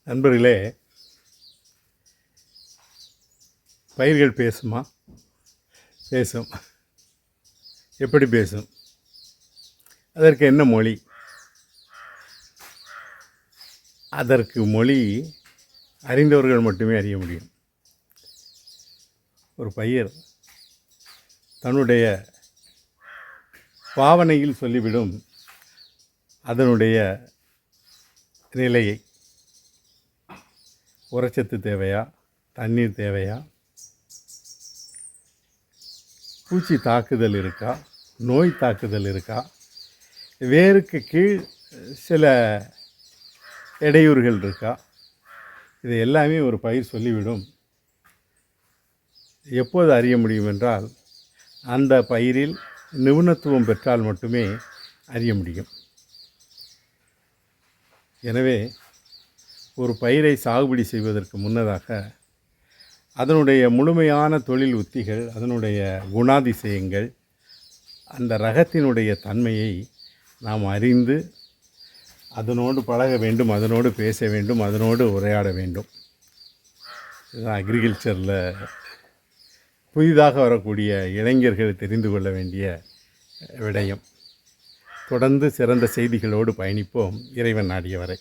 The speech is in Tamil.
நண்பர்களே, பயிர்கள் பேசுமா? பேசும். எப்படி பேசும்? அதற்கு என்ன மொழி? அதற்கு மொழி அறிந்தவர்கள் மட்டுமே அறிய முடியும். ஒரு பயிர் தன்னுடைய பாவனையில் சொல்லிவிடும் அதனுடைய நிலையை. உரச்சத்து தேவையா, தண்ணீர் தேவையா, பூச்சி தாக்குதல் இருக்கா, நோய் தாக்குதல் இருக்கா, வேருக்கு கீழ் சில இடையூறுகள் இருக்கா, இது எல்லாமே ஒரு பயிர் சொல்லிவிடும். எப்போது அறிய முடியும் என்றால், அந்த பயிரில் நிபுணத்துவம் பெற்றால் மட்டுமே அறிய முடியும். எனவே ஒரு பயிரை சாகுபடி செய்வதற்கு முன்னதாக அதனுடைய முழுமையான தொழில் உத்திகள், அதனுடைய குணாதிசயங்கள், அந்த ரகத்தினுடைய தன்மையை நாம் அறிந்து அதனோடு பழக வேண்டும், அதனோடு பேச வேண்டும், அதனோடு உரையாட வேண்டும். இதுதான் அக்ரிகல்ச்சரில் புதிதாக வரக்கூடிய இளைஞர்கள் தெரிந்து கொள்ள வேண்டிய விடயம். தொடர்ந்து சிறந்த செய்திகளோடு பயணிப்போம். இறைவன் நாடிய வரை.